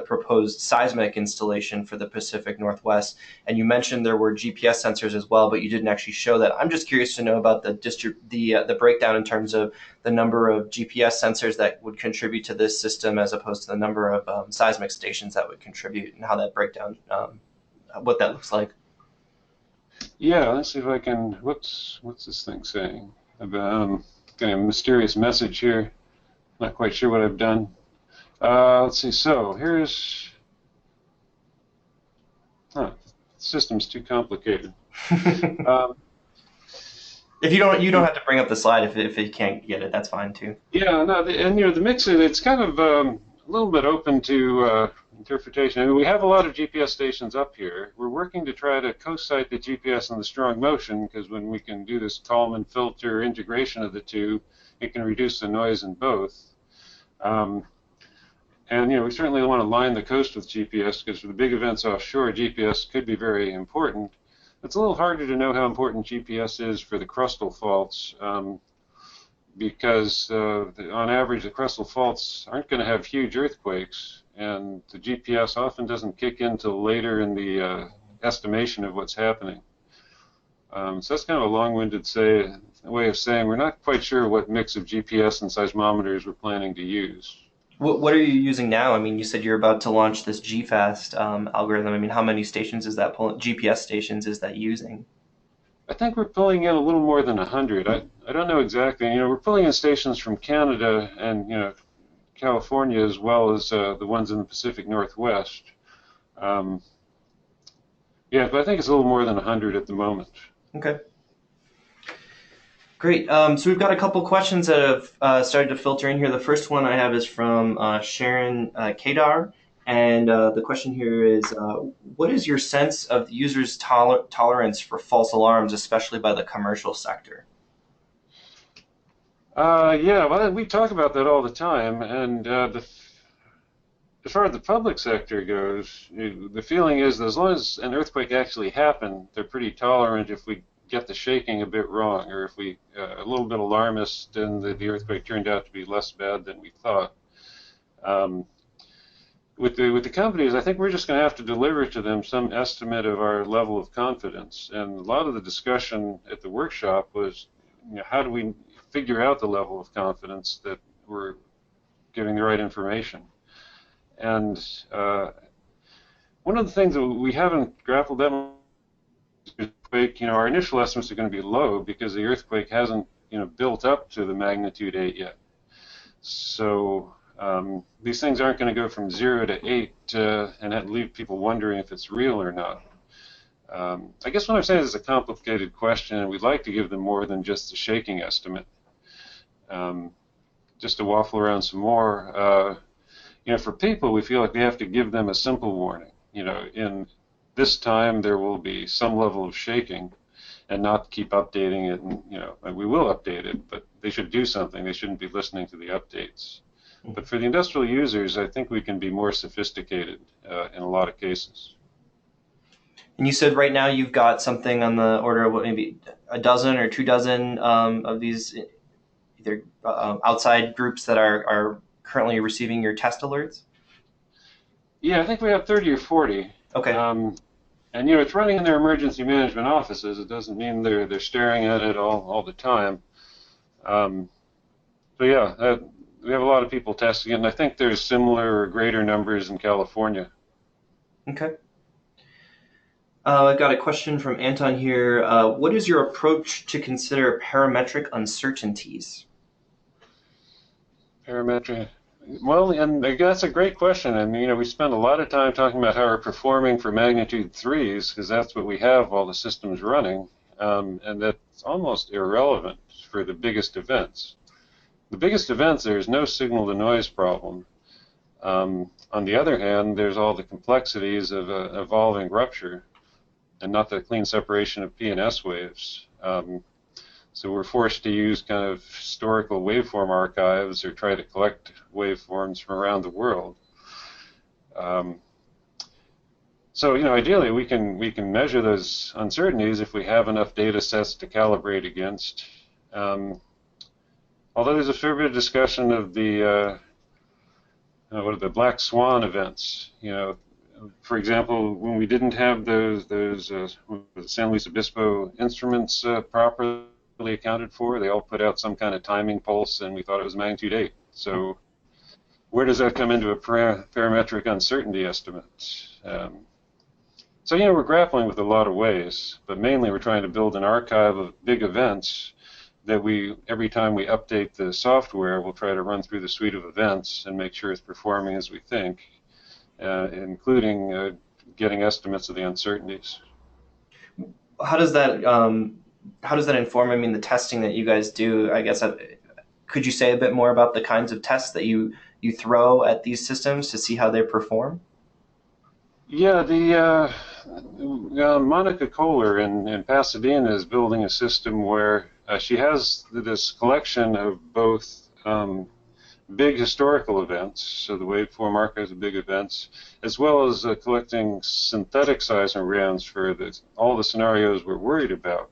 Speaker 2: proposed seismic installation for the Pacific Northwest, and you mentioned there were GPS sensors as well, but you didn't actually show that. I'm just curious to know about the breakdown in terms of the number of GPS sensors that would contribute to this system as opposed to the number of seismic stations that would contribute, and how that breakdown, what that looks like.
Speaker 1: Yeah, let's see if I can. What's this thing saying? About getting a mysterious message here. Not quite sure what I've done. Let's see. So here's. The system's too complicated.
Speaker 2: If you don't have to bring up the slide if you can't get it, that's fine too.
Speaker 1: Yeah, no, the mix it's kind of a little bit open to interpretation. I mean, we have a lot of GPS stations up here. We're working to try to co-site the GPS and the strong motion, because when we can do this Kalman filter integration of the two, it can reduce the noise in both. And we certainly want to line the coast with GPS, because for the big events offshore, GPS could be very important. It's a little harder to know how important GPS is for the crustal faults, because on average the crustal faults aren't going to have huge earthquakes, and the GPS often doesn't kick in till later in the estimation of what's happening. So that's kind of a long-winded way of saying we're not quite sure what mix of GPS and seismometers we're planning to use.
Speaker 2: What are you using now? I mean, you said you're about to launch this GFAST algorithm. I mean, how many stations is that GPS stations is that using?
Speaker 1: I think we're pulling in a little more than 100. I don't know exactly. We're pulling in stations from Canada and California, as well as the ones in the Pacific Northwest. Yeah, but I think it's a little more than 100 at the moment.
Speaker 2: Okay. Great. So we've got a couple questions that have started to filter in here. The first one I have is from Sharon Kadar, and the question here is, what is your sense of the user's tolerance for false alarms, especially by the commercial sector?
Speaker 1: Yeah, well, we talk about that all the time, and as far as the public sector goes, the feeling is that as long as an earthquake actually happened, they're pretty tolerant if we get the shaking a bit wrong, or if we a little bit alarmist and the earthquake turned out to be less bad than we thought. with the companies, I think we're just going to have to deliver to them some estimate of our level of confidence. And a lot of the discussion at the workshop was, how do we figure out the level of confidence that we're giving the right information? And one of the things that we haven't grappled that much with earthquake, our initial estimates are going to be low because the earthquake hasn't, built up to the magnitude 8 yet. So these things aren't going to go from 0 to 8 and leave people wondering if it's real or not. I guess what I'm saying is it's a complicated question, and we'd like to give them more than just the shaking estimate. Just to waffle around some more, for people, we feel like we have to give them a simple warning. In this time there will be some level of shaking, and not keep updating it. And we will update it, but they should do something. They shouldn't be listening to the updates. But for the industrial users, I think we can be more sophisticated in a lot of cases.
Speaker 2: And you said right now you've got something on the order of what, maybe a dozen or 2 dozen of these either outside groups that are currently receiving your test alerts?
Speaker 1: Yeah, I think we have 30 or 40.
Speaker 2: Okay.
Speaker 1: And it's running in their emergency management offices. It doesn't mean they're staring at it all the time. So yeah, we have a lot of people testing it, and I think there's similar or greater numbers in California.
Speaker 2: Okay. I've got a question from Anton here. What is your approach to consider parametric uncertainties?
Speaker 1: Parametric. Well, and that's a great question. And we spend a lot of time talking about how we're performing for magnitude 3s, because that's what we have all the systems running, and that's almost irrelevant for the biggest events. The biggest events, there's no signal-to-noise problem. On the other hand, there's all the complexities of evolving rupture, and not the clean separation of P and S waves. So we're forced to use kind of historical waveform archives or try to collect waveforms from around the world. So ideally we can measure those uncertainties if we have enough data sets to calibrate against. Although there's a fair bit of discussion of the what are the black swan events. For example, when we didn't have those San Luis Obispo instruments properly accounted for, they all put out some kind of timing pulse, and we thought it was magnitude 8. So where does that come into a parametric uncertainty estimate? So we're grappling with a lot of ways, but mainly we're trying to build an archive of big events that every time we update the software, we'll try to run through the suite of events and make sure it's performing as we think, including getting estimates of the uncertainties.
Speaker 2: How does that inform, the testing that you guys do? I guess, could you say a bit more about the kinds of tests that you throw at these systems to see how they perform?
Speaker 1: Yeah, Monica Kohler in Pasadena is building a system where she has this collection of both big historical events, so the waveform archives of big events, as well as collecting synthetic seismograms for all the scenarios we're worried about.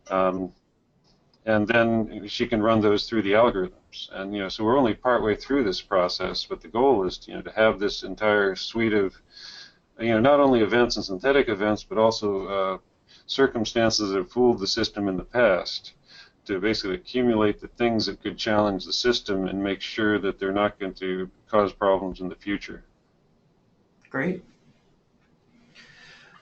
Speaker 1: And then she can run those through the algorithms. And so we're only partway through this process, but the goal is to have this entire suite of not only events and synthetic events, but also circumstances that have fooled the system in the past, to basically accumulate the things that could challenge the system and make sure that they're not going to cause problems in the future.
Speaker 2: Great.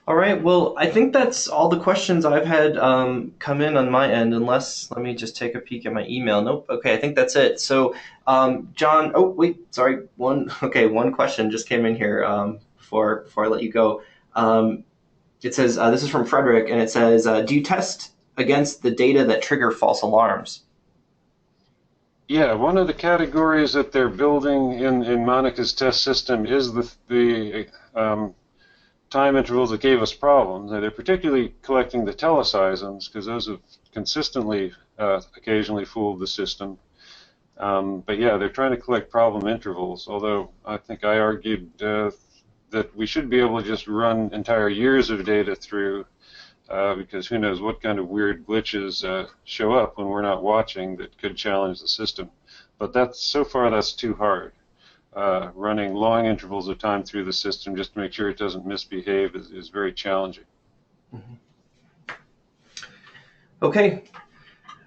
Speaker 2: All right, well, I think that's all the questions I've had come in on my end, unless, let me just take a peek at my email. Nope, okay, I think that's it. So, John, oh, wait, sorry, one question just came in here before I let you go. It says, this is from Frederick, and it says, do you test against the data that trigger false alarms?
Speaker 1: Yeah, one of the categories that they're building in Monica's test system is the time intervals that gave us problems. They're particularly collecting the teleseisms, because those have consistently occasionally fooled the system. But yeah, they're trying to collect problem intervals, although I think I argued that we should be able to just run entire years of data through, because who knows what kind of weird glitches show up when we're not watching that could challenge the system. But so far that's too hard. running long intervals of time through the system just to make sure it doesn't misbehave is very challenging.
Speaker 2: Okay,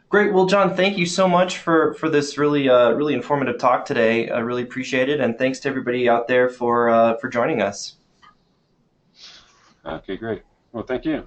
Speaker 2: great. Well, John, thank you so much for this really informative talk today. I really appreciate it, and thanks to everybody out there for joining us.
Speaker 1: Okay, great. Well, thank you.